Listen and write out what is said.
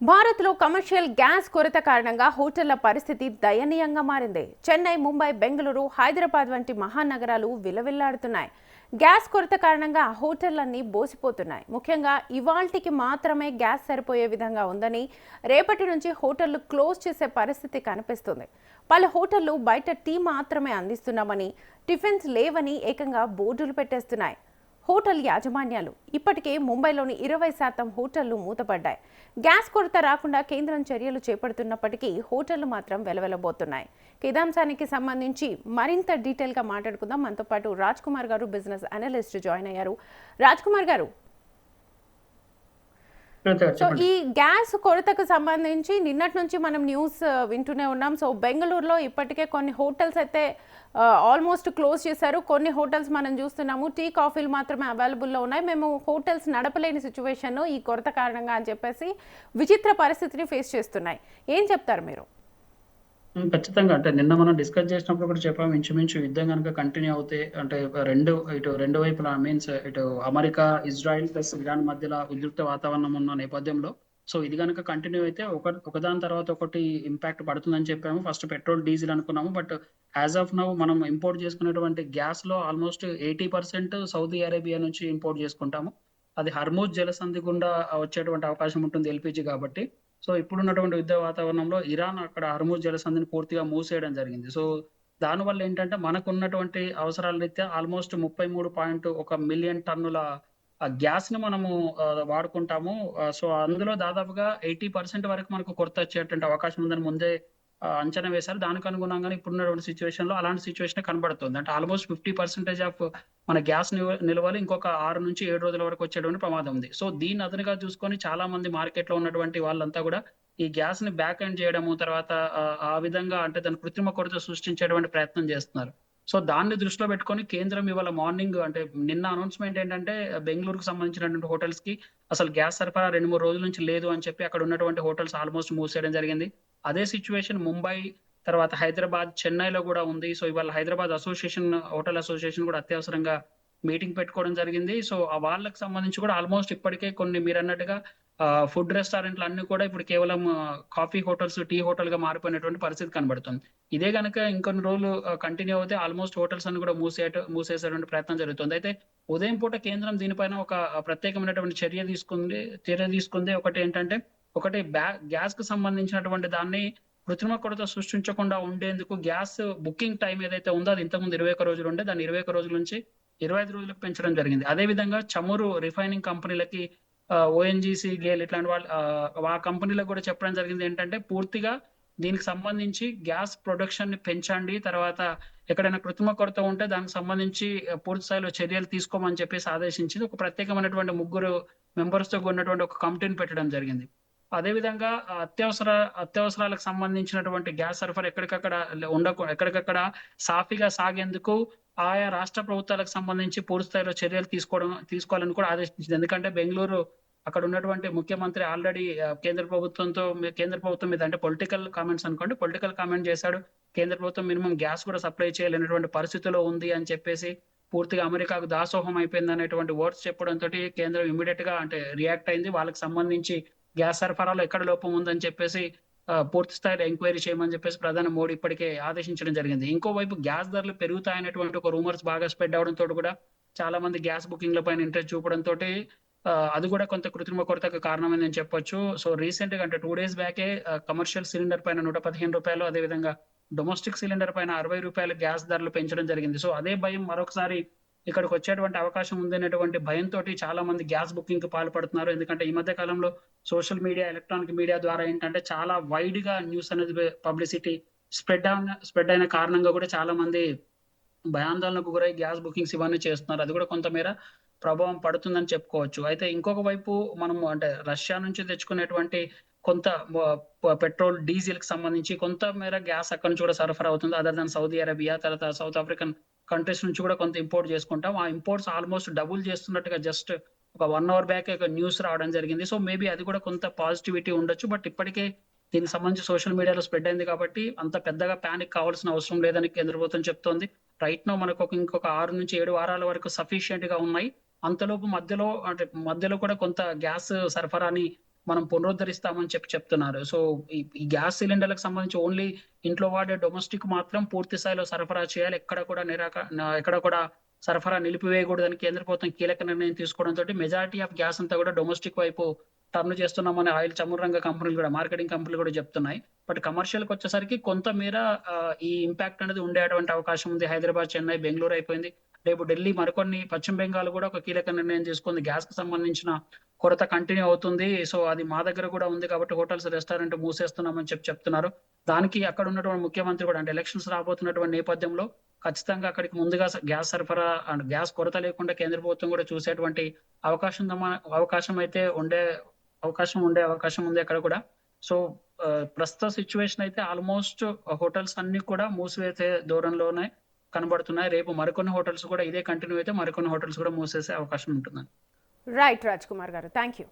భారత్లో commercial gas కొరత కారణంగా హోటళ్ల పరిస్థితి దయనీయంగా మారింది. చెన్నై, ముంబై, బెంగళూరు, హైదరాబాద్ వంటి మహానగరాలు విలవిల్లాడుతున్నాయి. గ్యాస్ కొరత కారణంగా హోటళ్లన్నీ బోసిపోతున్నాయి. ముఖ్యంగా ఇవాల్టికి మాత్రమే గ్యాస్ సరిపోయే విధంగా ఉందని, రేపటి నుంచి హోటళ్లు క్లోజ్ చేసే పరిస్థితి కనిపిస్తుంది. పలు హోటళ్లు బయట టీ మాత్రమే అందిస్తున్నామని, టిఫిన్స్ లేవని ఏకంగా బోర్డులు పెట్టేస్తున్నాయి. హోటల్ యాజమాన్యాలు ఇప్పటికే ముంబైలోని 20% హోటళ్లు మూతపడ్డాయి. గ్యాస్ కొరత రాకుండా కేంద్రం చర్యలు చేపడుతున్నప్పటికీ హోటళ్లు మాత్రం వెలవెలబోతున్నాయి. ఇదాంశానికి సంబంధించి మరింత డీటెయిల్గా మాట్లాడుకుందాం. మనతో పాటు రాజ్ కుమార్ గారు, బిజినెస్ అనలిస్ట్ జాయిన్ అయ్యారు. రాజ్ కుమార్ గారు, సో ఈ గ్యాస్ కొరతకు సంబంధించి నిన్నటి నుంచి మనం న్యూస్ వింటూనే ఉన్నాం. సో బెంగళూరులో ఇప్పటికే కొన్ని హోటల్స్ అయితే ఆల్మోస్ట్ క్లోజ్ చేశారు. కొన్ని హోటల్స్ మనం చూస్తున్నాము టీ కాఫీలు మాత్రమే అవైలబుల్లో ఉన్నాయి. మేము హోటల్స్ నడపలేని సిచ్యువేషన్ ఈ కొరత కారణంగా అని చెప్పేసి విచిత్ర పరిస్థితిని ఫేస్ చేస్తున్నాయి. ఏం చెప్తారు మీరు? ఖచ్చితంగా. అంటే నిన్న మనం డిస్కస్ చేసినప్పుడు కూడా చెప్పాము. ఇంచుమించు యుద్ధం గనుక కంటిన్యూ అవుతే అంటే రెండు వైపులా మీన్స్ ఇటు అమెరికా, ఇజ్రాయెల్ ప్లస్ ఇరాన్ మధ్యలో ఉద్రిక్త వాతావరణం ఉన్న నేపథ్యంలో ఇది గనుక కంటిన్యూ అయితే ఒకదాని తర్వాత ఒకటి ఇంపాక్ట్ పడుతుందని చెప్పాము. ఫస్ట్ పెట్రోల్, డీజిల్ అనుకున్నాము. బట్ యాజ్ ఆఫ్ నౌ మనం ఇంపోర్ట్ చేసుకునేటువంటి గ్యాస్‌లో ఆల్మోస్ట్ 80% సౌదీ అరేబియా నుంచి ఇంపోర్ట్ చేసుకుంటాము. అది హర్మూజ్ జలసంధి గుండా వచ్చేటువంటి అవకాశం ఉంటుంది ఎల్‌పీజీ కాబట్టి. ఇప్పుడున్నటువంటి యుద్ధ వాతావరణంలో ఇరాన్ అక్కడ హర్మూజ్ జలసంధిని పూర్తిగా మూసేయడం జరిగింది. దానివల్ల ఏంటంటే మనకున్నటువంటి అవసరాల రీత్యా ఆల్మోస్ట్ 33.1 మిలియన్ టన్నుల గ్యాస్‌ని మనము వాడుకుంటాము. అందులో దాదాపుగా 80% వరకు మనకు కొరత వచ్చేటువంటి అవకాశం ఉందని ముందే అంచనా వేశారు. దానికి అనుగుణంగానే ఇప్పుడున్నటువంటి సిట్యుయేషన్‌లో అలాంటి సిట్యుయేషనే కనబడుతుంది. అంటే ఆల్మోస్ట్ 50% ఆఫ్ మన గ్యాస్ నిల్వలు ఇంకొక 6-7 రోజుల వరకు వచ్చేటువంటి ప్రమాదం ఉంది. దీన్ని అదనుగా చూసుకొని చాలా మంది మార్కెట్‌లో ఉన్నటువంటి వాళ్ళంతా గూడా ఈ గ్యాస్‌ని బ్యాక్ ఎండ్ చేయడము, తర్వాత ఆ విధంగా అంటే దాని కృత్రిమ కొరత సృష్టించేటువంటి ప్రయత్నం చేస్తున్నారు. దాన్ని దృష్టిలో పెట్టుకొని కేంద్రం ఇవాళ మార్నింగ్ అంటే నిన్న అనౌన్స్‌మెంట్ ఏంటంటే బెంగుళూరుకు సంబంధించినటువంటి హోటల్స్‌కి అసలు గ్యాస్ సరఫరా 2, 3 రోజుల నుంచి లేదు అని చెప్పి అక్కడ ఉన్నటువంటి హోటల్స్ ఆల్మోస్ట్ మూసేయడం జరిగింది. అదే సిట్యుయేషన్ ముంబై, తర్వాత హైదరాబాద్, చెన్నైలో గూడా ఉంది. ఇవాళ హైదరాబాద్ హోటల్ అసోసియేషన్ గూడా అత్యవసరంగా మీటింగ్ పెట్టుకోవడం జరిగింది. వాళ్ళకి సంబంధించి కూడా ఆల్మోస్ట్ ఇప్పటికే కొన్ని మీరన్నట్టుగా ఫుడ్ రెస్టారెంట్లు అన్నీ కూడా ఇప్పుడు కేవలం కాఫీ హోటల్స్, టీ హోటల్‌గా మారిపోయినటువంటి పరిస్థితి కనబడుతుంది. ఇదే గనక ఇంకొన్ని రోజులు కంటిన్యూ అవుతే ఆల్మోస్ట్ హోటల్స్ అన్ని కూడా మూసేసేటువంటి ప్రయత్నం జరుగుతుంది. అయితే ఉదయం పూట కేంద్రం దీనిపైన ఒక ప్రత్యేకమైనటువంటి చర్య తీసుకుంది. ఒకటి గ్యాస్‌కి సంబంధించినటువంటి దాన్ని కృత్రిమ కొరత సృష్టించకుండా ఉండేందుకు గ్యాస్ బుకింగ్ టైమ్ ఏదైతే ఉందో అది ఇంతకుముందు 21 రోజులు ఉండే. దాన్ని 21 రోజుల నుంచి 25 రోజులకు పెంచడం జరిగింది. అదే విధంగా చమురు రిఫైనింగ్ కంపెనీలకి ఓఎన్‌జీసీ, గేల్ ఇట్లాంటి వాళ్ళు ఆ కంపెనీలకు కూడా చెప్పడం జరిగింది ఏంటంటే పూర్తిగా దీనికి సంబంధించి గ్యాస్ ప్రొడక్షన్‌ని పెంచండి. తర్వాత ఎక్కడైనా కృత్రిమ కొరత ఉంటే దానికి సంబంధించి పూర్తి స్థాయిలో చర్యలు తీసుకోమని చెప్పేసి ఆదేశించింది. ఒక ప్రత్యేకమైనటువంటి ముగ్గురు మెంబర్స్‌తో కూడినటువంటి ఒక కమిటీని పెట్టడం జరిగింది. అదే విధంగా అత్యవసరాలకు సంబంధించినటువంటి గ్యాస్ సరఫరా ఎక్కడికక్కడ సాఫీగా సాగేందుకు ఆయా రాష్ట్ర ప్రభుత్వాలకు సంబంధించి పూర్తి స్థాయిలో చర్యలు తీసుకోవాలని కూడా ఆదేశించింది. ఎందుకంటే బెంగుళూరు అక్కడ ఉన్నటువంటి ముఖ్యమంత్రి ఆల్రెడీ కేంద్ర ప్రభుత్వం మీద అంటే పొలిటికల్ కామెంట్స్ అనుకోండి. పొలిటికల్ కామెంట్ చేశాడు. కేంద్ర ప్రభుత్వం మినిమమ్ గ్యాస్ కూడా సప్లై చేయలేనటువంటి పరిస్థితిలో ఉంది అని చెప్పేసి పూర్తిగా అమెరికాకు దాసోహం అయిపోయిందనేటువంటి వర్డ్స్ చెప్పడంతోటి కేంద్రం ఇమ్మీడియేట్‌గా అంటే రియాక్ట్ అయింది. వాళ్ళకి సంబంధించి గ్యాస్ సరఫరాలో ఎక్కడ లోపం ఉందని చెప్పేసి పూర్తి స్థాయిలో ఎంక్వైరీ చేయమని చెప్పేసి ప్రధాని మోడీ ఇప్పటికే ఆదేశించడం జరిగింది. ఇంకోవైపు గ్యాస్ ధరలు పెరుగుతాయనేటువంటి ఒక రూమర్స్ బాగా స్ప్రెడ్ అవ్వడంతోటి కూడా చాలా మంది గ్యాస్ బుకింగ్‌ల పైన ఇంట్రెస్ట్ చూపడంతోటి అది కూడా కొంత కృత్రిమ కొరతకు కారణమైందని చెప్పొచ్చు. రీసెంట్‌గా అంటే 2 డేస్ బ్యాకే కమర్షియల్ సిలిండర్ పైన రూ. 115, అదే విధంగా డొమెస్టిక్ సిలిండర్ పైన రూ. 60 గ్యాస్ ధరలు పెంచడం జరిగింది. అదే భయం మరొకసారి ఇక్కడికొచ్చేటువంటి అవకాశం ఉందనేటువంటి భయంతోటి చాలా మంది గ్యాస్ బుకింగ్‌కి పాల్పడుతున్నారు. ఎందుకంటే ఈ మధ్య కాలంలో సోషల్ మీడియా, ఎలక్ట్రానిక్ మీడియా ద్వారా ఏంటంటే చాలా వైడ్‌గా న్యూస్ అనేది పబ్లిసిటీ స్ప్రెడ్ అయిన కారణంగా కూడా చాలా మంది భయాందోళనకు గురై గ్యాస్ బుకింగ్స్ ఇవన్నీ చేస్తున్నారు. అది కూడా కొంతమేర ప్రభావం పడుతుందని చెప్పుకోవచ్చు. అయితే ఇంకొక వైపు మనము అంటే రష్యా నుంచి తెచ్చుకునేటువంటి కొంత పెట్రోల్, డీజిల్‌కి సంబంధించి కొంత మేర గ్యాస్ అక్కడి నుంచి కూడా సరఫరా అవుతుంది. అదర్ దాన్ సౌదీ అరేబియా, తర్వాత సౌత్ ఆఫ్రికన్ కంట్రీస్ నుంచి కూడా కొంత ఇంపోర్ట్ చేసుకుంటాం. ఆ ఇంపోర్ట్స్ ఆల్మోస్ట్ డబుల్ చేస్తున్నట్టుగా జస్ట్ ఒక 1 అవర్ బ్యాకే ఒక న్యూస్ రావడం జరిగింది. మేబీ అది కూడా కొంత పాజిటివిటీ ఉండొచ్చు. బట్ ఇప్పటికే దీనికి సంబంధించి సోషల్ మీడియాలో స్ప్రెడ్ అయింది కాబట్టి అంత పెద్దగా పానిక్ కావాల్సిన అవసరం లేదని కేంద్ర ప్రభుత్వం చెప్తోంది. రైట్ నౌ మనకు ఇంకొక 6-7 వారాల వరకు సఫిషియెంట్‌గా ఉన్నాయి. అంతలోపు మధ్యలో కూడా కొంత గ్యాస్ సరఫరాని మనం పునరుద్ధరిస్తామని చెప్తున్నారు. సో ఈ గ్యాస్ సిలిండర్‌లకు సంబంధించి ఓన్లీ ఇంట్లో వాడే డొమెస్టిక్ మాత్రం పూర్తి స్థాయిలో సరఫరా చేయాలి. ఎక్కడ కూడా సరఫరా నిలిపివేయకూడదని కేంద్ర ప్రభుత్వం కీలక నిర్ణయం తీసుకోవడంతోటి మెజారిటీ ఆఫ్ గ్యాస్ అంతా కూడా డొమెస్టిక్ వైపు టర్న్ చేస్తున్నామని ఆయిల్ చమురు రంగ కంపెనీలు కూడా మార్కెటింగ్ కంపెనీలు కూడా చెప్తున్నాయి. బట్ కమర్షియల్‌కొచ్చేసరికి కొంతమేర ఈ ఇంపాక్ట్ అనేది ఉండేటువంటి అవకాశం ఉంది. హైదరాబాద్, చెన్నై, బెంగుళూరు అయిపోయింది. రేపు ఢిల్లీ మరికొన్ని పశ్చిమ బెంగాల్ కూడా ఒక కీలక నిర్ణయం తీసుకుంది. గ్యాస్‌కి సంబంధించిన కొరత కంటిన్యూ అవుతుంది. సో అది మా దగ్గర కూడా ఉంది కాబట్టి హోటల్స్, రెస్టారెంట్ మూసేస్తున్నామని చెప్తున్నారు. దానికి అక్కడ ఉన్నటువంటి ముఖ్యమంత్రి కూడా అంటే ఎలక్షన్స్ రాబోతున్నటువంటి నేపథ్యంలో ఖచ్చితంగా అక్కడికి ముందుగా గ్యాస్ సరఫరా అండ్ గ్యాస్ కొరత లేకుండా కేంద్ర ప్రభుత్వం కూడా చూసేటువంటి అవకాశం ఉండే అవకాశం ఉంది అక్కడ కూడా. సో ప్రస్తుత సిట్యుయేషన్ అయితే ఆల్మోస్ట్ హోటల్స్ అన్ని కూడా మూసివేసే ధోరణిలోనే కనబడుతున్నాయి. రేపు మరికొన్ని హోటల్స్ కూడా ఇదే కంటిన్యూ అయితే మరికొన్ని హోటల్స్ కూడా మూసేసే అవకాశం ఉంటుందండి. రైట్ రాజ్ కుమార్ గారు, థ్యాంక్ యూ.